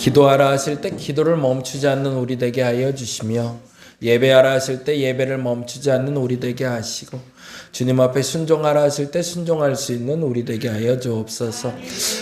기도하라 하실 때 기도를 멈추지 않는 우리 되게 하여 주시며 예배하라 하실 때 예배를 멈추지 않는 우리 되게 하시고 주님 앞에 순종하라 하실 때 순종할 수 있는 우리 되게 하여 주옵소서.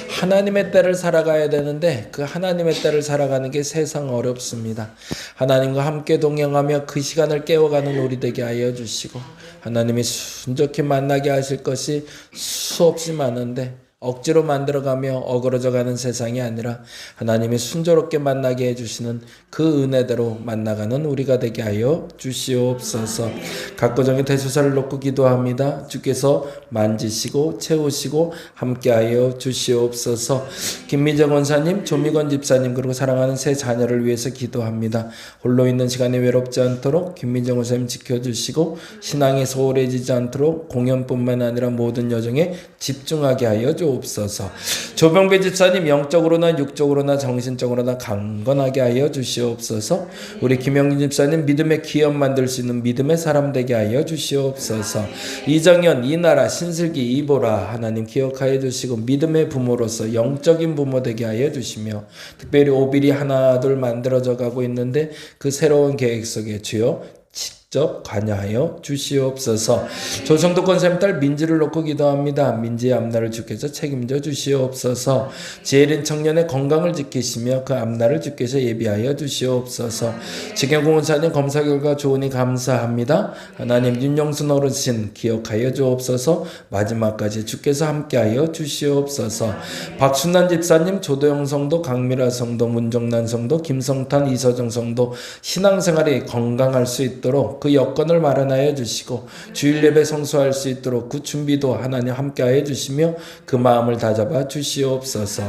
하나님의 때를 살아가야 되는데 그 하나님의 때를 살아가는 게 세상 어렵습니다. 하나님과 함께 동행하며 그 시간을 깨워가는 우리 되게 하여 주시고 하나님이 순적히 만나게 하실 것이 수없이 많은데 억지로 만들어가며 어그러져가는 세상이 아니라 하나님이 순조롭게 만나게 해주시는 그 은혜대로 만나가는 우리가 되게 하여 주시옵소서. 각 가정의 대소사를 놓고 기도합니다. 주께서 만지시고 채우시고 함께하여 주시옵소서. 김미정 원사님, 조미건 집사님 그리고 사랑하는 새 자녀를 위해서 기도합니다. 홀로 있는 시간에 외롭지 않도록 김미정 원사님 지켜주시고 신앙이 소홀해지지 않도록 공연뿐만 아니라 모든 여정에 집중하게 하여 주옵소서. 조병배 집사님 영적으로나 육적으로나 정신적으로나 강건하게 하여 주시옵소서. 우리 김영진 집사님 믿음의 기업 만들 수 있는 믿음의 사람 되게 하여 주시옵소서. 이정현, 이나라, 신슬기, 이보라 하나님 기억하여 주시고 믿음의 부모로서 영적인 부모 되게 하여 주시며 특별히 오빌이 하나 둘 만들어져 가고 있는데 그 새로운 계획 속에 주여 직접 관여하여 주시옵소서. 조성도 권사님 딸 민지를 놓고 기도합니다. 민지의 앞날을 주께서 책임져 주시옵소서. 지혜린 청년의 건강을 지키시며 그 앞날을 주께서 예비하여 주시옵소서. 지경공 원사님 검사 결과 좋으니 감사합니다. 하나님 윤영순 어르신 기억하여 주옵소서. 마지막까지 주께서 함께하여 주시옵소서. 박순난 집사님, 조도영 성도, 강미라 성도, 문정란 성도, 김성탄, 이서정 성도 신앙생활이 건강할 수 있도록 그 여건을 마련하여 주시고 주일 예배 성수할 수 있도록 그 준비도 하나님 함께하여 주시며 그 마음을 다잡아 주시옵소서.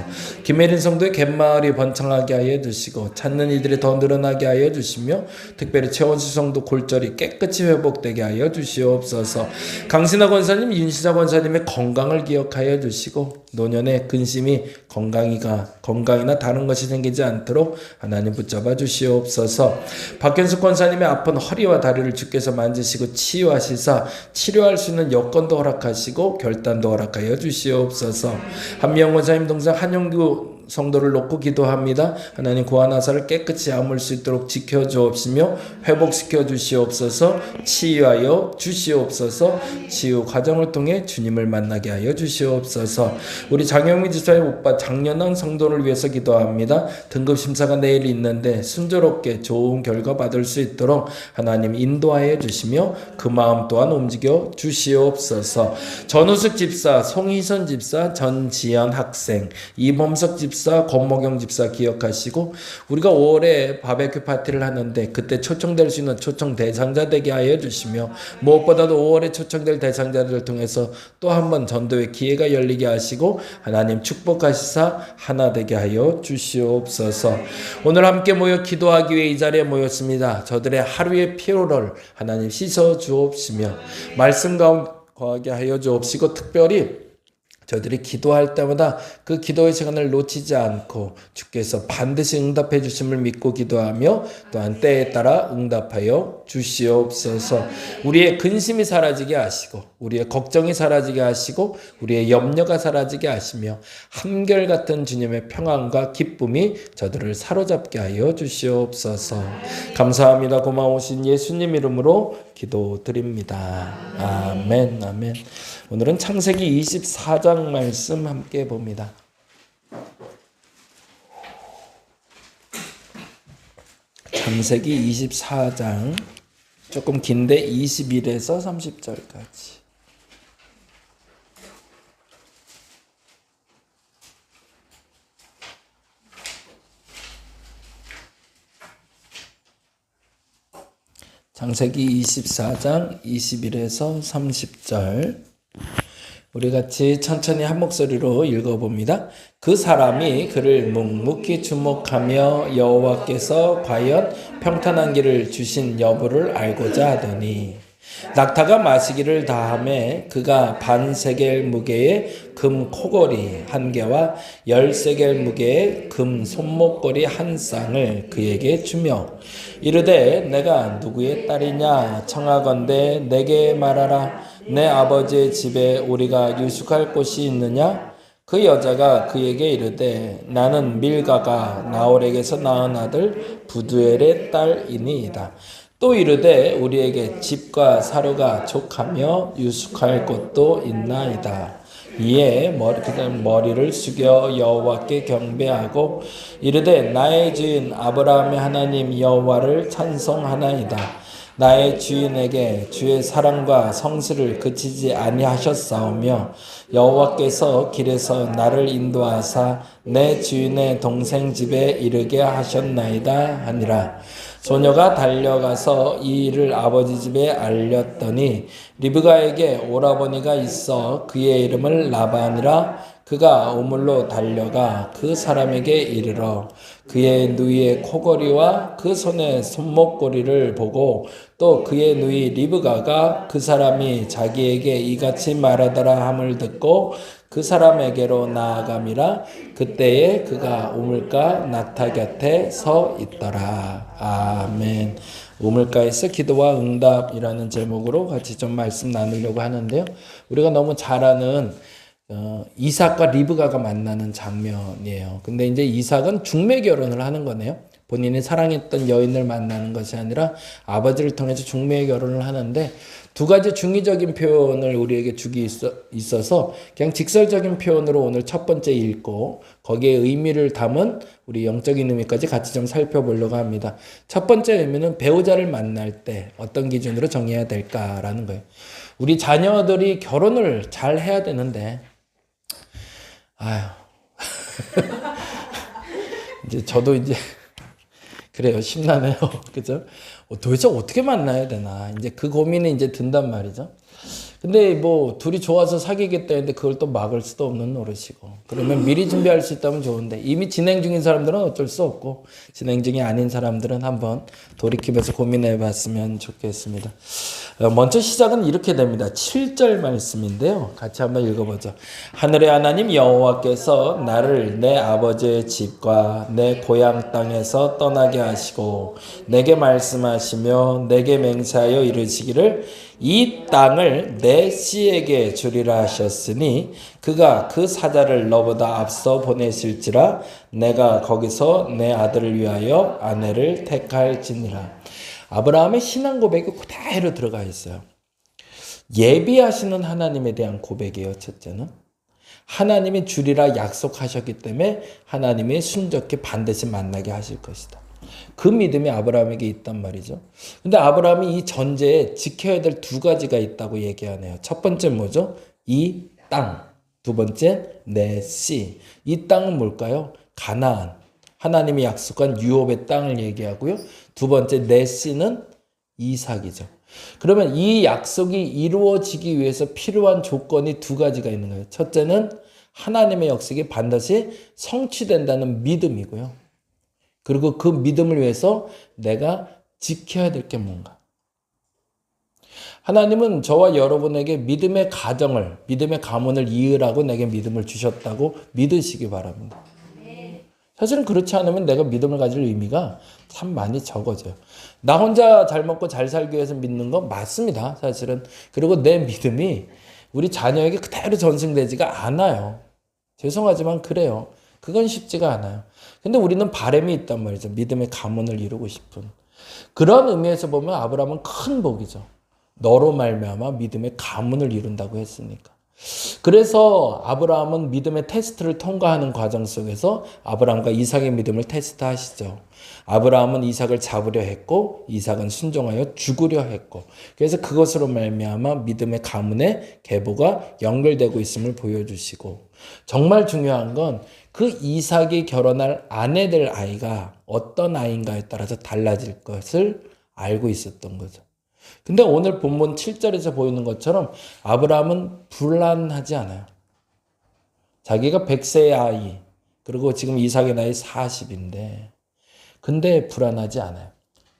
김혜린 성도의 갯마을이 번창하게 하여 주시고 찾는 이들이 더 늘어나게 하여 주시며 특별히 최원수 성도 골절이 깨끗이 회복되게 하여 주시옵소서. 강신하 권사님, 윤시자 권사님의 건강을 기억하여 주시고 노년의 근심이 건강이나 다른 것이 생기지 않도록 하나님 붙잡아 주시옵소서. 박현숙 권사님의 아픈 허리와 다리를 주께서 만지시고 치유하시사 치료할 수 있는 여건도 허락하시고 결단도 허락하여 주시옵소서. 한미영 권사님 동생 한영규 성도를 놓고 기도합니다. 하나님 고아나사를 깨끗이 아물 수 있도록 지켜주옵시며 회복시켜 주시옵소서. 치유하여 주시옵소서. 치유 과정을 통해 주님을 만나게 하여 주시옵소서. 우리 장영민 집사님 오빠 장년한 성도를 위해서 기도합니다. 등급심사가 내일 있는데 순조롭게 좋은 결과 받을 수 있도록 하나님 인도하여 주시며 그 마음 또한 움직여 주시옵소서. 전우숙 집사, 송희선 집사, 전지연 학생, 이범석 집사, 권모경 집사 기억하시고 우리가 5월에 바베큐 파티를 하는데 그때 초청될 수 있는 초청 대상자 되게 하여 주시며 무엇보다도 5월에 초청될 대상자들을 통해서 또 한 번 전도의 기회가 열리게 하시고 하나님 축복하시사 하나 되게 하여 주시옵소서. 오늘 함께 모여 기도하기 위해 이 자리에 모였습니다. 저들의 하루의 피로를 하나님 씻어 주옵시며 말씀 가운데 거하게 하여 주옵시고 특별히 저들이 기도할 때마다 그 기도의 시간을 놓치지 않고 주께서 반드시 응답해 주심을 믿고 기도하며 또한 때에 따라 응답하여 주시옵소서. 우리의 근심이 사라지게 하시고 우리의 걱정이 사라지게 하시고 우리의 염려가 사라지게 하시며 한결같은 주님의 평안과 기쁨이 저들을 사로잡게 하여 주시옵소서. 감사합니다. 고마우신 예수님 이름으로 기도드립니다. 아멘. 아멘. 오늘은 창세기 24장 말씀 함께 봅니다. 창세기 24장 조금 긴데 21에서 30절까지. 창세기 24장 21에서 30절 우리 같이 천천히 한 목소리로 읽어봅니다. 그 사람이 그를 묵묵히 주목하며 여호와께서 과연 평탄한 길을 주신 여부를 알고자 하더니 낙타가 마시기를 다하매 그가 반세겔 무게의 금 코걸이 한 개와 10세겔 무게의 금 손목걸이 한 쌍을 그에게 주며 이르되 내가 누구의 딸이냐 청하건대 내게 말하라. 내 아버지의 집에 우리가 유숙할 곳이 있느냐? 그 여자가 그에게 이르되 나는 밀가가 나홀에게서 낳은 아들 부두엘의 딸이니이다. 또 이르되 우리에게 집과 사료가 족하며 유숙할 곳도 있나이다. 이에 머리를 숙여 여호와께 경배하고 이르되 나의 주인 아브라함의 하나님 여호와를 찬송하나이다. 나의 주인에게 주의 사랑과 성실을 그치지 아니하셨사오며 여호와께서 길에서 나를 인도하사 내 주인의 동생 집에 이르게 하셨나이다 하니라. 소녀가 달려가서 이 일을 아버지 집에 알렸더니 리브가에게 오라버니가 있어 그의 이름을 라반이라. 그가 우물로 달려가 그 사람에게 이르러 그의 누이의 코걸이와 그 손의 손목걸이를 보고 또 그의 누이 리브가가 그 사람이 자기에게 이같이 말하더라 함을 듣고 그 사람에게로 나아감이라. 그때에 그가 우물가 낙타 곁에 서 있더라. 아멘. 우물가에서 기도와 응답이라는 제목으로 같이 좀 말씀 나누려고 하는데요. 우리가 너무 잘 아는 이삭과 리브가가 만나는 장면이에요. 근데 이제 이삭은 중매 결혼을 하는 거네요. 본인이 사랑했던 여인을 만나는 것이 아니라 아버지를 통해서 중매 결혼을 하는데 두 가지 중의적인 표현을 우리에게 주기 있어서 그냥 직설적인 표현으로 오늘 첫 번째 읽고 거기에 의미를 담은 우리 영적인 의미까지 같이 좀 살펴보려고 합니다. 첫 번째 의미는 배우자를 만날 때 어떤 기준으로 정해야 될까라는 거예요. 우리 자녀들이 결혼을 잘 해야 되는데 아유 이제 저도 이제 그래요. 심란해요. 그죠? 도대체 어떻게 만나야 되나. 이제 그 고민이 이제 든단 말이죠. 근데 뭐 둘이 좋아서 사귀겠다 했는데 그걸 또 막을 수도 없는 노릇이고. 그러면 미리 준비할 수 있다면 좋은데 이미 진행 중인 사람들은 어쩔 수 없고 진행 중이 아닌 사람들은 한번 돌이키면서 고민해 봤으면 좋겠습니다. 먼저 시작은 이렇게 됩니다. 7절 말씀인데요. 같이 한번 읽어보죠. 하늘의 하나님 여호와께서 나를 내 아버지의 집과 내 고향 땅에서 떠나게 하시고 내게 말씀하시며 내게 맹세하여 이르시기를 이 땅을 내 씨에게 주리라 하셨으니 그가 그 사자를 너보다 앞서 보내실지라 내가 거기서 내 아들을 위하여 아내를 택할지니라. 아브라함의 신앙 고백이 그대로 들어가 있어요. 예비하시는 하나님에 대한 고백이에요. 첫째는 하나님이 주리라 약속하셨기 때문에 하나님이 순적히 반드시 만나게 하실 것이다. 그 믿음이 아브라함에게 있단 말이죠. 근데 아브라함이 이 전제에 지켜야 될 두 가지가 있다고 얘기하네요. 첫 번째 뭐죠? 이 땅. 두 번째 내 씨. 이 땅은 뭘까요? 가나안. 하나님이 약속한 유업의 땅을 얘기하고요. 두 번째 내 씨는 이삭이죠. 그러면 이 약속이 이루어지기 위해서 필요한 조건이 두 가지가 있는 거예요. 첫째는 하나님의 약속이 반드시 성취된다는 믿음이고요. 그리고 그 믿음을 위해서 내가 지켜야 될 게 뭔가. 하나님은 저와 여러분에게 믿음의 가정을, 믿음의 가문을 이으라고 내게 믿음을 주셨다고 믿으시기 바랍니다. 사실은 그렇지 않으면 내가 믿음을 가질 의미가 참 많이 적어져요. 나 혼자 잘 먹고 잘 살기 위해서 믿는 건 맞습니다. 사실은. 그리고 내 믿음이 우리 자녀에게 그대로 전승되지가 않아요. 죄송하지만 그래요. 그건 쉽지가 않아요. 근데 우리는 바람이 있단 말이죠. 믿음의 가문을 이루고 싶은. 그런 의미에서 보면 아브라함은 큰 복이죠. 너로 말미암아 믿음의 가문을 이룬다고 했으니까. 그래서 아브라함은 믿음의 테스트를 통과하는 과정 속에서 아브라함과 이삭의 믿음을 테스트하시죠. 아브라함은 이삭을 잡으려 했고 이삭은 순종하여 죽으려 했고 그래서 그것으로 말미암아 믿음의 가문의 계보가 연결되고 있음을 보여주시고 정말 중요한 건 그 이삭이 결혼할 아내 될 아이가 어떤 아이인가에 따라서 달라질 것을 알고 있었던 거죠. 근데 오늘 본문 7절에서 보이는 것처럼 아브라함은 불안하지 않아요. 자기가 100세의 아이, 그리고 지금 이삭의 나이 40인데, 근데 불안하지 않아요.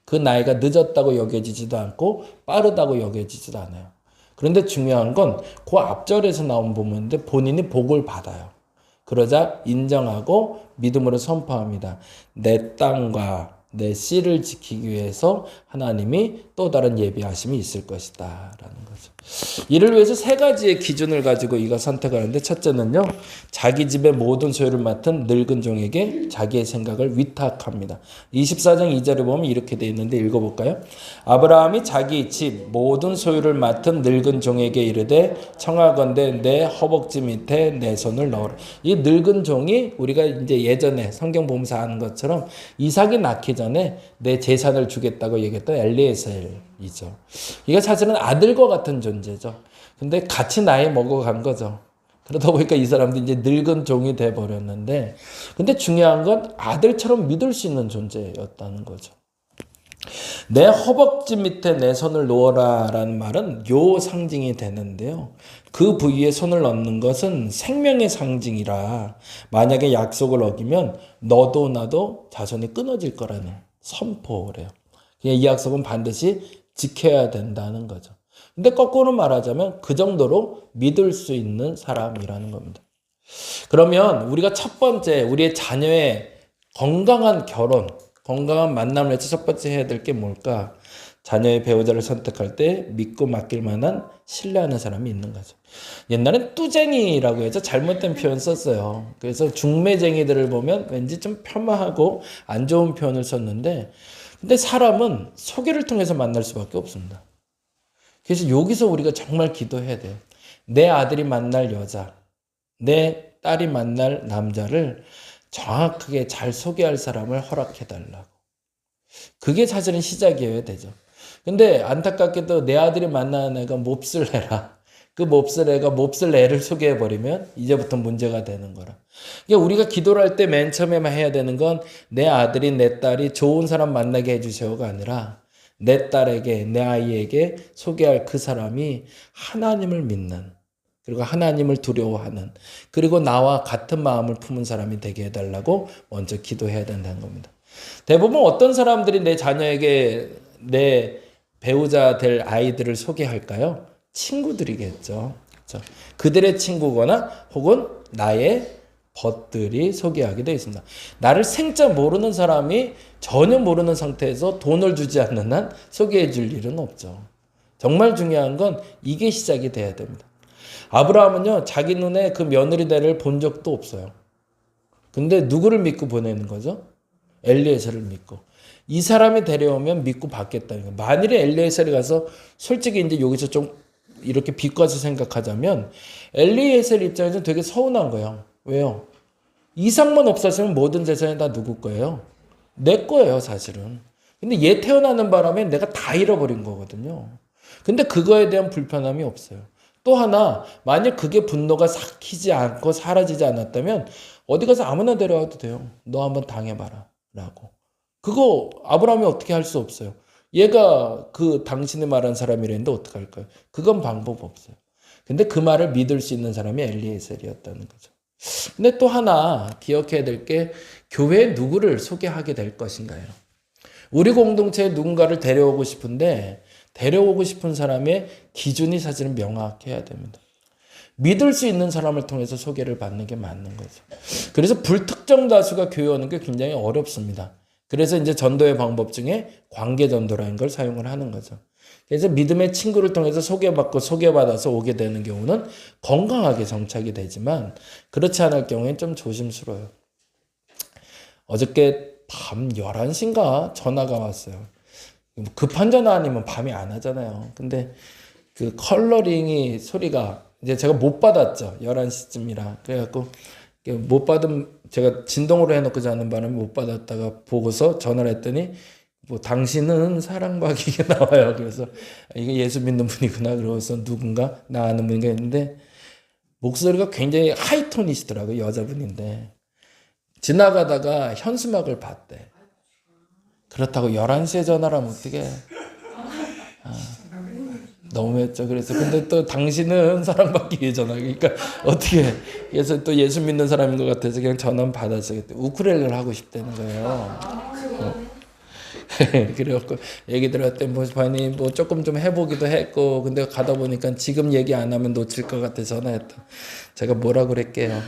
그 나이가 늦었다고 여겨지지도 않고 빠르다고 여겨지지도 않아요. 그런데 중요한 건 그 앞절에서 나온 부분인데 본인이 복을 받아요. 그러자 인정하고 믿음으로 선포합니다. 내 땅과 내 씨를 지키기 위해서 하나님이 또 다른 예비하심이 있을 것이다 라는 거죠. 이를 위해서 세 가지의 기준을 가지고 이가 선택하는데, 첫째는요, 자기 집의 모든 소유를 맡은 늙은 종에게 자기의 생각을 위탁합니다. 24장 2절에 보면 이렇게 되어 있는데 읽어볼까요? 아브라함이 자기 집 모든 소유를 맡은 늙은 종에게 이르되 청하건대 내 허벅지 밑에 내 손을 넣으라. 이 늙은 종이 우리가 이제 예전에 성경 보면서 아는 것처럼 이삭이 낳기 전에 내 재산을 주겠다고 얘기했던 엘리에셀이죠. 이게 사실은 아들과 같은 존재죠. 근데 같이 나이 먹어간 거죠. 그러다 보니까 이 사람도 이제 늙은 종이 돼버렸는데, 근데 중요한 건 아들처럼 믿을 수 있는 존재였다는 거죠. 내 허벅지 밑에 내 손을 놓아라 라는 말은 요 상징이 되는데요. 그 부위에 손을 넣는 것은 생명의 상징이라 만약에 약속을 어기면 너도 나도 자손이 끊어질 거라는 선포래요. 이 약속은 반드시 지켜야 된다는 거죠. 근데 거꾸로 말하자면 그 정도로 믿을 수 있는 사람이라는 겁니다. 그러면 우리가 첫 번째 우리의 자녀의 건강한 결혼, 건강한 만남을 위해서 첫 번째 해야 될 게 뭘까? 자녀의 배우자를 선택할 때 믿고 맡길 만한 신뢰하는 사람이 있는 거죠. 옛날엔 뚜쟁이라고 해서 잘못된 표현 썼어요. 그래서 중매쟁이들을 보면 왠지 좀 폄하하고 안 좋은 표현을 썼는데, 근데 사람은 소개를 통해서 만날 수밖에 없습니다. 그래서 여기서 우리가 정말 기도해야 돼요. 내 아들이 만날 여자, 내 딸이 만날 남자를 정확하게 잘 소개할 사람을 허락해달라고. 그게 사실은 시작이어야 되죠. 근데 안타깝게도 내 아들이 만나는 애가 몹쓸 애라. 그 몹쓸 애가 몹쓸 애를 소개해버리면 이제부터 문제가 되는 거라. 그러니까 우리가 기도를 할 때 맨 처음에만 해야 되는 건 내 아들이 내 딸이 좋은 사람 만나게 해주세요가 아니라 내 딸에게, 내 아이에게 소개할 그 사람이 하나님을 믿는, 그리고 하나님을 두려워하는, 그리고 나와 같은 마음을 품은 사람이 되게 해달라고 먼저 기도해야 된다는 겁니다. 대부분 어떤 사람들이 내 자녀에게 내 배우자 될 아이들을 소개할까요? 친구들이겠죠. 그렇죠? 그들의 친구거나 혹은 나의 벗들이 소개하게 되어 있습니다. 나를 생짜 모르는 사람이 전혀 모르는 상태에서 돈을 주지 않는 한 소개해 줄 일은 없죠. 정말 중요한 건 이게 시작이 돼야 됩니다. 아브라함은요, 자기 눈에 그 며느리 대를 본 적도 없어요. 근데 누구를 믿고 보내는 거죠? 엘리에셀을 믿고. 이 사람이 데려오면 믿고 받겠다는 거예요. 만일에 엘리에셀이 가서, 솔직히 이제 여기서 좀 이렇게 비꼬아서 생각하자면 엘리에셀 입장에서는 되게 서운한 거예요. 왜요? 이삭만 없었으면 모든 재산이 다 누구 거예요? 내 거예요, 사실은. 근데 얘 태어나는 바람에 내가 다 잃어버린 거거든요. 근데 그거에 대한 불편함이 없어요. 또 하나, 만약 그게 분노가 삭히지 않고 사라지지 않았다면 어디 가서 아무나 데려와도 돼요. 너 한번 당해봐라 라고. 그거 아브라함이 어떻게 할 수 없어요. 얘가 그 당신이 말한 사람이랬는데 어떡할까요? 그건 방법 없어요. 근데 그 말을 믿을 수 있는 사람이 엘리에셀이었다는 거죠. 근데 또 하나 기억해야 될 게, 교회에 누구를 소개하게 될 것인가요? 우리 공동체에 누군가를 데려오고 싶은데 데려오고 싶은 사람의 기준이 사실은 명확해야 됩니다. 믿을 수 있는 사람을 통해서 소개를 받는 게 맞는 거죠. 그래서 불특정 다수가 교회 오는 게 굉장히 어렵습니다. 그래서 이제 전도의 방법 중에 관계 전도라는 걸 사용을 하는 거죠. 그래서 믿음의 친구를 통해서 소개받고 소개받아서 오게 되는 경우는 건강하게 정착이 되지만, 그렇지 않을 경우에는 좀 조심스러워요. 어저께 밤 11시인가 전화가 왔어요. 급한 전화 아니면 밤에 안 하잖아요. 근데 그 컬러링이 소리가 이제 제가 못 받았죠. 11시쯤이라. 그래갖고 못 받은, 제가 진동으로 해놓고 자는 바람에 못 받았다가 보고서 전화를 했더니 뭐 당신은 사랑받기게 나와요. 그래서 이게 예수 믿는 분이구나. 그래서 누군가 나 아는 분이 있는데 목소리가 굉장히 하이톤이시더라고요. 여자분인데 지나가다가 현수막을 봤대. 그렇다고 11시에 전화를 하면 어떡해. 너무했죠. 그래서 근데 또 당신은 사랑받기 위해 전화. 그러니까 어떻게, 그래서 또 예수 믿는 사람인 것 같아서 그냥 전화 받았어요. 우쿨렐레를 하고 싶다는 거예요. 그래갖고 얘기 들었더니 뭐 반이 뭐 조금 좀 해보기도 했고, 근데 가다 보니까 지금 얘기 안 하면 놓칠 것 같아 전화했다. 제가 뭐라 그랬게요.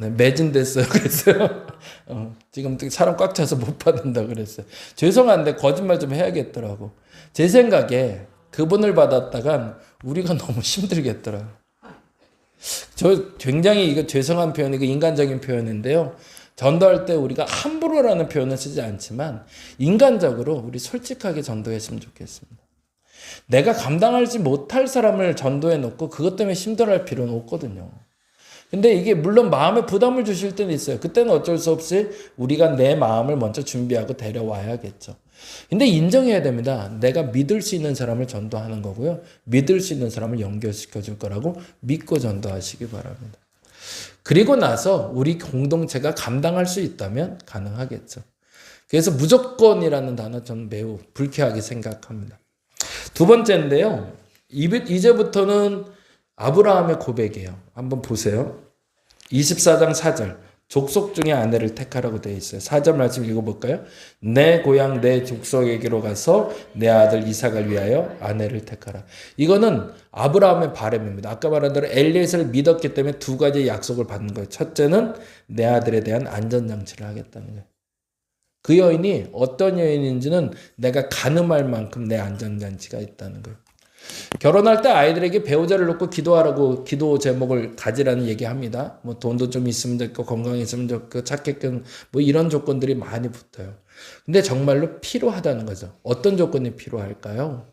네, 매진됐어요. 그랬어요. 지금 사람 꽉 차서 못 받는다 그랬어요. 죄송한데 거짓말 좀 해야겠더라고. 제 생각에 그분을 받았다간 우리가 너무 힘들겠더라고. 저 굉장히 이거 죄송한 표현이고 인간적인 표현인데요. 전도할 때 우리가 함부로라는 표현을 쓰지 않지만 인간적으로 우리 솔직하게 전도했으면 좋겠습니다. 내가 감당하지 못할 사람을 전도해 놓고 그것 때문에 힘들어할 필요는 없거든요. 근데 이게 물론 마음에 부담을 주실 때는 있어요. 그때는 어쩔 수 없이 우리가 내 마음을 먼저 준비하고 데려와야겠죠. 근데 인정해야 됩니다. 내가 믿을 수 있는 사람을 전도하는 거고요. 믿을 수 있는 사람을 연결시켜 줄 거라고 믿고 전도하시기 바랍니다. 그리고 나서 우리 공동체가 감당할 수 있다면 가능하겠죠. 그래서 무조건이라는 단어 저는 매우 불쾌하게 생각합니다. 두 번째인데요. 이제부터는 아브라함의 고백이에요. 한번 보세요. 24장 4절. 족속 중에 아내를 택하라고 되어 있어요. 4절 말씀 읽어볼까요? 내 고향 내 족속에게로 가서 내 아들 이삭을 위하여 아내를 택하라. 이거는 아브라함의 바람입니다. 아까 말한 대로 엘리에셀을 믿었기 때문에 두 가지 약속을 받는 거예요. 첫째는 내 아들에 대한 안전장치를 하겠다는 거예요. 그 여인이 어떤 여인인지는 내가 가늠할 만큼 내 안전장치가 있다는 거예요. 결혼할 때 아이들에게 배우자를 놓고 기도하라고 기도 제목을 가지라는 얘기합니다. 뭐 돈도 좀 있으면 좋고 건강했으면 좋고 찾게끔 뭐 이런 조건들이 많이 붙어요. 근데 정말로 필요하다는 거죠. 어떤 조건이 필요할까요?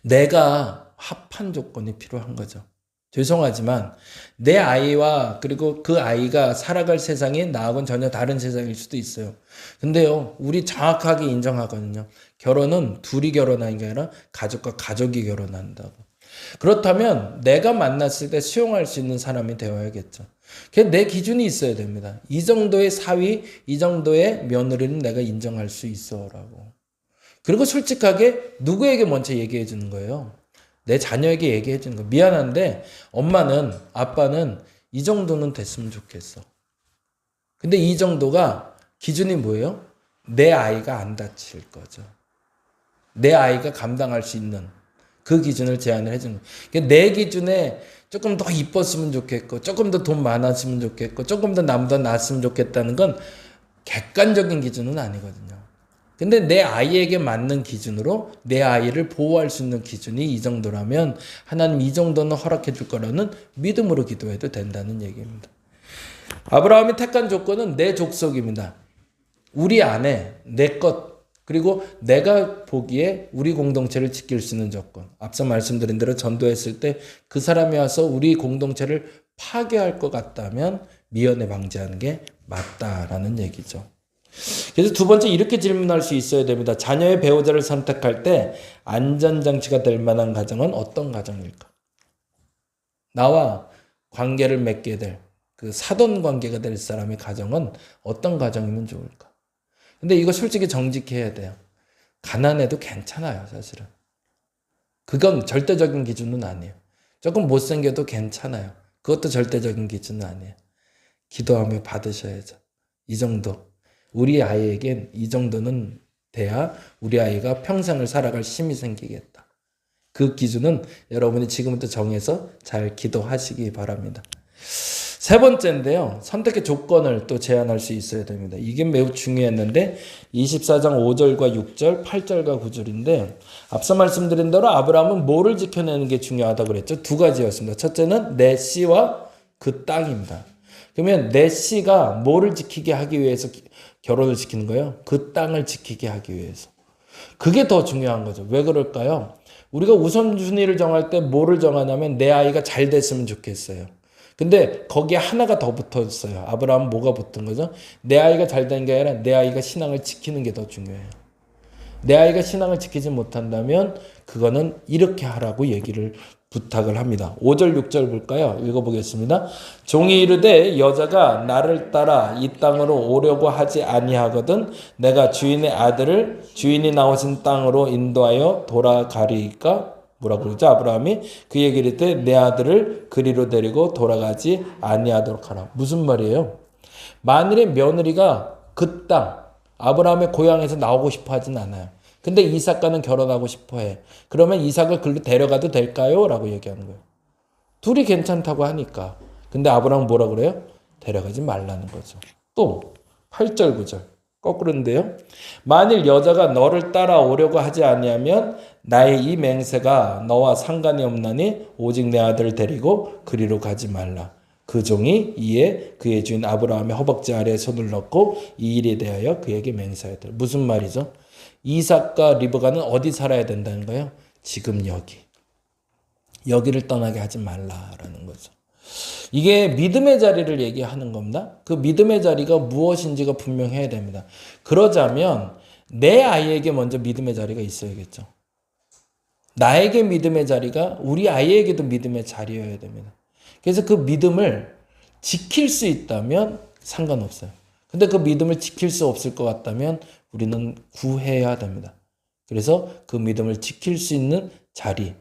내가 합한 조건이 필요한 거죠. 죄송하지만 내 아이와 그리고 그 아이가 살아갈 세상이 나하고는 전혀 다른 세상일 수도 있어요. 근데요, 우리 정확하게 인정하거든요. 결혼은 둘이 결혼하는 게 아니라 가족과 가족이 결혼한다고. 그렇다면 내가 만났을 때 수용할 수 있는 사람이 되어야겠죠. 내 기준이 있어야 됩니다. 이 정도의 사위, 이 정도의 며느리는 내가 인정할 수 있어라고. 그리고 솔직하게 누구에게 먼저 얘기해 주는 거예요? 내 자녀에게 얘기해 주는 거. 미안한데 엄마는 아빠는 이 정도는 됐으면 좋겠어. 근데 이 정도가 기준이 뭐예요? 내 아이가 안 다칠 거죠. 내 아이가 감당할 수 있는 그 기준을 제안을 해주는 거예요. 내 기준에 조금 더 이뻤으면 좋겠고 조금 더 돈 많았으면 좋겠고 조금 더 남보다 낫으면 좋겠다는 건 객관적인 기준은 아니거든요. 근데 내 아이에게 맞는 기준으로 내 아이를 보호할 수 있는 기준이 이 정도라면 하나님 이 정도는 허락해 줄 거라는 믿음으로 기도해도 된다는 얘기입니다. 아브라함이 택한 조건은 내 족속입니다. 우리 안에 내 것 그리고 내가 보기에 우리 공동체를 지킬 수 있는 조건. 앞서 말씀드린 대로 전도했을 때 그 사람이 와서 우리 공동체를 파괴할 것 같다면 미연에 방지하는 게 맞다라는 얘기죠. 그래서 두 번째 이렇게 질문할 수 있어야 됩니다. 자녀의 배우자를 선택할 때 안전장치가 될 만한 가정은 어떤 가정일까? 나와 관계를 맺게 될 그 사돈 관계가 될 사람의 가정은 어떤 가정이면 좋을까? 근데 이거 솔직히 정직해야 돼요. 가난해도 괜찮아요, 사실은. 그건 절대적인 기준은 아니에요. 조금 못생겨도 괜찮아요. 그것도 절대적인 기준은 아니에요. 기도하며 받으셔야죠. 이 정도. 우리 아이에겐 이 정도는 돼야 우리 아이가 평생을 살아갈 힘이 생기겠다. 그 기준은 여러분이 지금부터 정해서 잘 기도하시기 바랍니다. 세 번째인데요. 선택의 조건을 또 제안할 수 있어야 됩니다. 이게 매우 중요했는데 24장 5절과 6절, 8절과 9절인데 앞서 말씀드린 대로 아브라함은 뭐를 지켜내는 게 중요하다고 그랬죠? 두 가지였습니다. 첫째는 내 씨와 그 땅입니다. 그러면 내 씨가 뭐를 지키게 하기 위해서 결혼을 시키는 거예요? 그 땅을 지키게 하기 위해서. 그게 더 중요한 거죠. 왜 그럴까요? 우리가 우선순위를 정할 때 뭐를 정하냐면 내 아이가 잘 됐으면 좋겠어요. 근데 거기에 하나가 더 붙었어요. 아브라함은 뭐가 붙은 거죠? 내 아이가 잘 되는 게 아니라 내 아이가 신앙을 지키는 게 더 중요해요. 내 아이가 신앙을 지키지 못한다면 그거는 이렇게 하라고 얘기를 부탁을 합니다. 5절 6절 볼까요? 읽어보겠습니다. 종이 이르되 여자가 나를 따라 이 땅으로 오려고 하지 아니하거든 내가 주인의 아들을 주인이 나오신 땅으로 인도하여 돌아가리까? 뭐라고 그러죠? 아브라함이 그에게 이르되 내 아들을 그리로 데리고 돌아가지 아니하도록 하라. 무슨 말이에요? 만일에 며느리가 그 땅, 아브라함의 고향에서 나오고 싶어 하진 않아요. 근데 이삭과는 결혼하고 싶어 해. 그러면 이삭을 글로 데려가도 될까요? 라고 얘기하는 거예요. 둘이 괜찮다고 하니까. 근데 아브라함은 뭐라 그래요? 데려가지 말라는 거죠. 또 8절 9절 거꾸로인데요. 만일 여자가 너를 따라오려고 하지 아니하면 나의 이 맹세가 너와 상관이 없나니 오직 내 아들을 데리고 그리로 가지 말라. 그 종이 이에 그의 주인 아브라함의 허벅지 아래에 손을 넣고 이 일에 대하여 그에게 맹세하였더라. 무슨 말이죠? 이삭과 리브가는 어디 살아야 된다는 거예요? 지금 여기를 떠나게 하지 말라라는 거죠. 이게 믿음의 자리를 얘기하는 겁니다. 그 믿음의 자리가 무엇인지가 분명해야 됩니다. 그러자면 내 아이에게 먼저 믿음의 자리가 있어야겠죠. 나에게 믿음의 자리가 우리 아이에게도 믿음의 자리여야 됩니다. 그래서 그 믿음을 지킬 수 있다면 상관없어요. 근데 그 믿음을 지킬 수 없을 것 같다면 우리는 구해야 됩니다. 그래서 그 믿음을 지킬 수 있는 자리,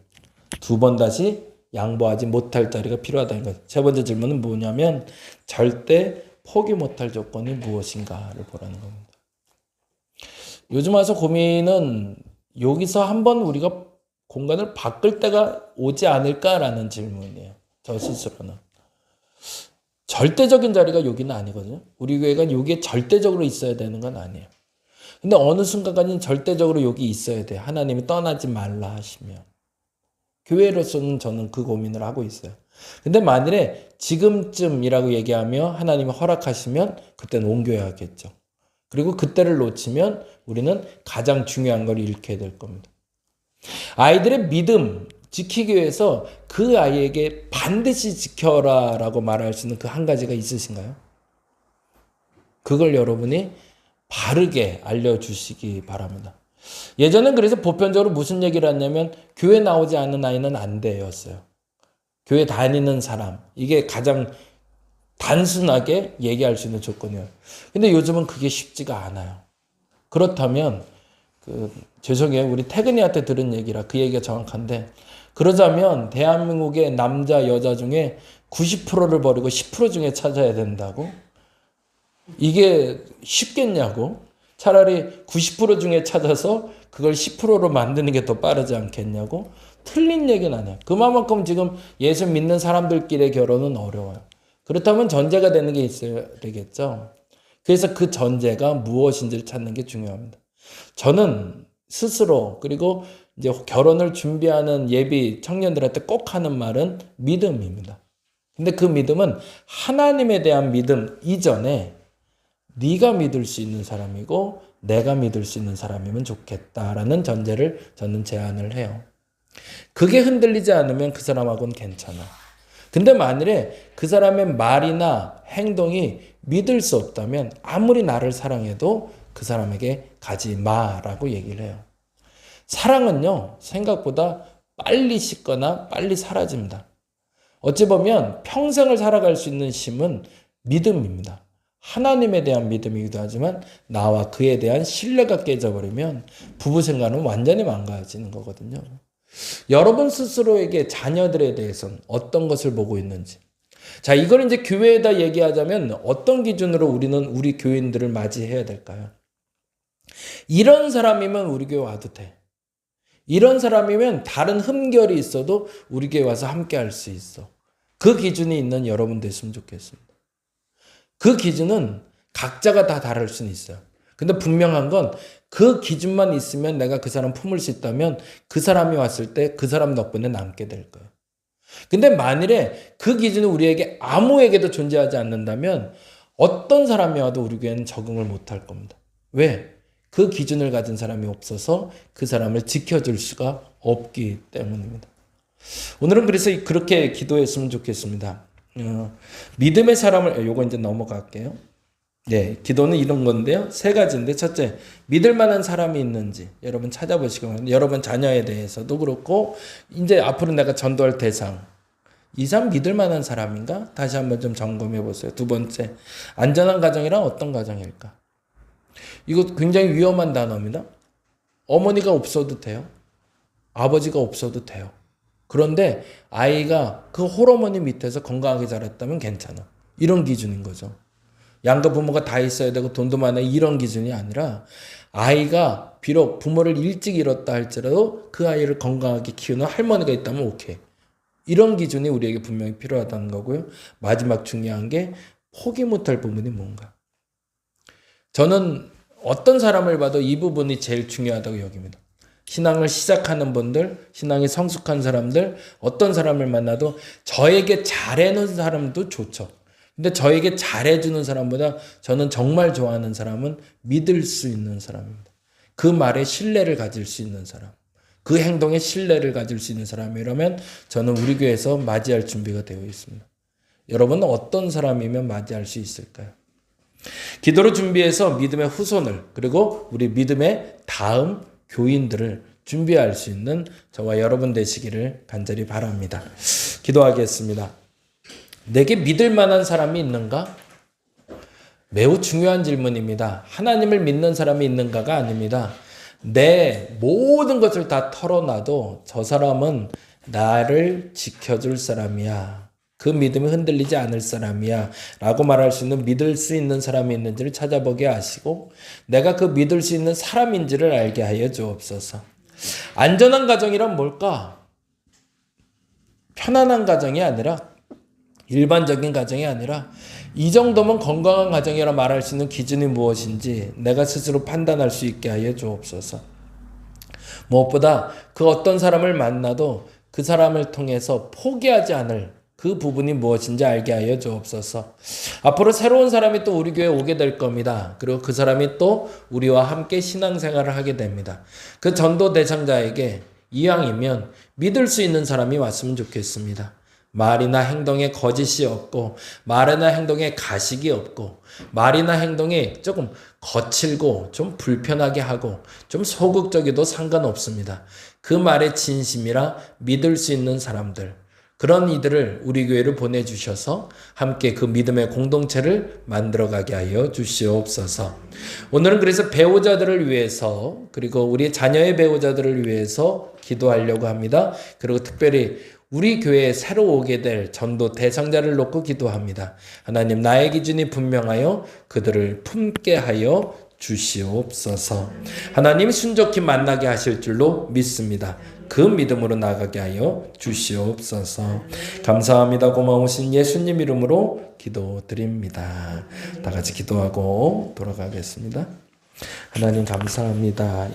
두 번 다시 양보하지 못할 자리가 필요하다는 거죠. 세 번째 질문은 뭐냐면 절대 포기 못할 조건이 무엇인가를 보라는 겁니다. 요즘 와서 고민은 여기서 한번 우리가 공간을 바꿀 때가 오지 않을까라는 질문이에요. 저 스스로는. 절대적인 자리가 여기는 아니거든요. 우리 교회가 여기에 절대적으로 있어야 되는 건 아니에요. 근데 어느 순간까지는 절대적으로 여기 있어야 돼요. 하나님이 떠나지 말라 하시면. 교회로서는 저는 그 고민을 하고 있어요. 근데 만일에 지금쯤이라고 얘기하며 하나님이 허락하시면 그때는 옮겨야겠죠. 그리고 그때를 놓치면 우리는 가장 중요한 걸 잃게 될 겁니다. 아이들의 믿음 지키기 위해서 그 아이에게 반드시 지켜라라고 말할 수 있는 그 한 가지가 있으신가요? 그걸 여러분이 바르게 알려주시기 바랍니다. 예전엔 그래서 보편적으로 무슨 얘기를 했냐면 교회 나오지 않는 아이는 안 돼였어요. 교회 다니는 사람, 이게 가장 단순하게 얘기할 수 있는 조건이에요. 근데 요즘은 그게 쉽지가 않아요. 그렇다면 죄송해요. 우리 태근이한테 들은 얘기라 그 얘기가 정확한데, 그러자면 대한민국의 남자 여자 중에 90%를 버리고 10% 중에 찾아야 된다고? 이게 쉽겠냐고? 차라리 90% 중에 찾아서 그걸 10%로 만드는 게 더 빠르지 않겠냐고? 틀린 얘기는 아니에요. 그만큼 지금 예수 믿는 사람들끼리의 결혼은 어려워요. 그렇다면 전제가 되는 게 있어야 되겠죠. 그래서 그 전제가 무엇인지를 찾는 게 중요합니다. 저는 스스로 그리고 이제 결혼을 준비하는 예비 청년들한테 꼭 하는 말은 믿음입니다. 근데 그 믿음은 하나님에 대한 믿음 이전에 네가 믿을 수 있는 사람이고 내가 믿을 수 있는 사람이면 좋겠다라는 전제를 저는 제안을 해요. 그게 흔들리지 않으면 그 사람하고는 괜찮아. 근데 만일에 그 사람의 말이나 행동이 믿을 수 없다면 아무리 나를 사랑해도 그 사람에게 가지 마라고 얘기를 해요. 사랑은요, 생각보다 빨리 식거나 빨리 사라집니다. 어찌 보면 평생을 살아갈 수 있는 힘은 믿음입니다. 하나님에 대한 믿음이기도 하지만 나와 그에 대한 신뢰가 깨져버리면 부부 생활은 완전히 망가지는 거거든요. 여러분 스스로에게 자녀들에 대해서는 어떤 것을 보고 있는지. 자, 이걸 이제 교회에다 얘기하자면 어떤 기준으로 우리는 우리 교인들을 맞이해야 될까요? 이런 사람이면 우리 교회 와도 돼. 이런 사람이면 다른 흠결이 있어도 우리 교회 와서 함께 할 수 있어. 그 기준이 있는 여러분 됐으면 좋겠습니다. 그 기준은 각자가 다 다를 수는 있어요. 근데 분명한 건 그 기준만 있으면 내가 그 사람 품을 수 있다면 그 사람이 왔을 때 그 사람 덕분에 남게 될 거예요. 근데 만일에 그 기준이 우리에게 아무에게도 존재하지 않는다면 어떤 사람이 와도 우리 교회는 적응을 못할 겁니다. 왜? 그 기준을 가진 사람이 없어서 그 사람을 지켜줄 수가 없기 때문입니다. 오늘은 그래서 그렇게 기도했으면 좋겠습니다. 믿음의 사람을, 요거 이제 넘어갈게요. 네, 기도는 이런 건데요. 세 가지인데, 첫째, 믿을 만한 사람이 있는지 여러분 찾아보시기 바랍니다. 여러분 자녀에 대해서도 그렇고, 이제 앞으로 내가 전도할 대상, 이 사람 믿을 만한 사람인가? 다시 한번 좀 점검해 보세요. 두 번째, 안전한 가정이란 어떤 가정일까? 이거 굉장히 위험한 단어입니다. 어머니가 없어도 돼요. 아버지가 없어도 돼요. 그런데 아이가 그 홀어머니 밑에서 건강하게 자랐다면 괜찮아. 이런 기준인 거죠. 양가 부모가 다 있어야 되고 돈도 많아야 이런 기준이 아니라 아이가 비록 부모를 일찍 잃었다 할지라도 그 아이를 건강하게 키우는 할머니가 있다면 오케이. 이런 기준이 우리에게 분명히 필요하다는 거고요. 마지막 중요한 게 포기 못할 부분이 뭔가? 저는 어떤 사람을 봐도 이 부분이 제일 중요하다고 여깁니다. 신앙을 시작하는 분들, 신앙이 성숙한 사람들, 어떤 사람을 만나도 저에게 잘해주는 사람도 좋죠. 근데 저에게 잘해주는 사람보다 저는 정말 좋아하는 사람은 믿을 수 있는 사람입니다. 그 말에 신뢰를 가질 수 있는 사람, 그 행동에 신뢰를 가질 수 있는 사람이라면 저는 우리 교회에서 맞이할 준비가 되어 있습니다. 여러분은 어떤 사람이면 맞이할 수 있을까요? 기도로 준비해서 믿음의 후손을, 그리고 우리 믿음의 다음 교인들을 준비할 수 있는 저와 여러분 되시기를 간절히 바랍니다. 기도하겠습니다. 내게 믿을 만한 사람이 있는가? 매우 중요한 질문입니다. 하나님을 믿는 사람이 있는가가 아닙니다. 내 모든 것을 다 털어놔도 저 사람은 나를 지켜줄 사람이야. 그 믿음이 흔들리지 않을 사람이야 라고 말할 수 있는, 믿을 수 있는 사람이 있는지를 찾아보게 하시고 내가 그 믿을 수 있는 사람인지를 알게 하여 주옵소서. 안전한 가정이란 뭘까? 편안한 가정이 아니라, 일반적인 가정이 아니라 이 정도면 건강한 가정이라 말할 수 있는 기준이 무엇인지 내가 스스로 판단할 수 있게 하여 주옵소서. 무엇보다 그 어떤 사람을 만나도 그 사람을 통해서 포기하지 않을 그 부분이 무엇인지 알게 하여 주옵소서. 앞으로 새로운 사람이 또 우리 교회에 오게 될 겁니다. 그리고 그 사람이 또 우리와 함께 신앙생활을 하게 됩니다. 그 전도 대상자에게 이왕이면 믿을 수 있는 사람이 왔으면 좋겠습니다. 말이나 행동에 거짓이 없고, 말이나 행동에 가식이 없고, 말이나 행동이 조금 거칠고 좀 불편하게 하고 좀 소극적이도 상관없습니다. 그 말에 진심이라 믿을 수 있는 사람들, 그런 이들을 우리 교회를 보내주셔서 함께 그 믿음의 공동체를 만들어가게 하여 주시옵소서. 오늘은 그래서 배우자들을 위해서, 그리고 우리 자녀의 배우자들을 위해서 기도하려고 합니다. 그리고 특별히 우리 교회에 새로 오게 될 전도 대상자를 놓고 기도합니다. 하나님, 나의 기준이 분명하여 그들을 품게 하여 주시옵소서. 하나님, 순종히 만나게 하실 줄로 믿습니다. 그 믿음으로 나가게 하여 주시옵소서. 감사합니다. 고마우신 예수님 이름으로 기도드립니다. 다 같이 기도하고 돌아가겠습니다. 하나님 감사합니다.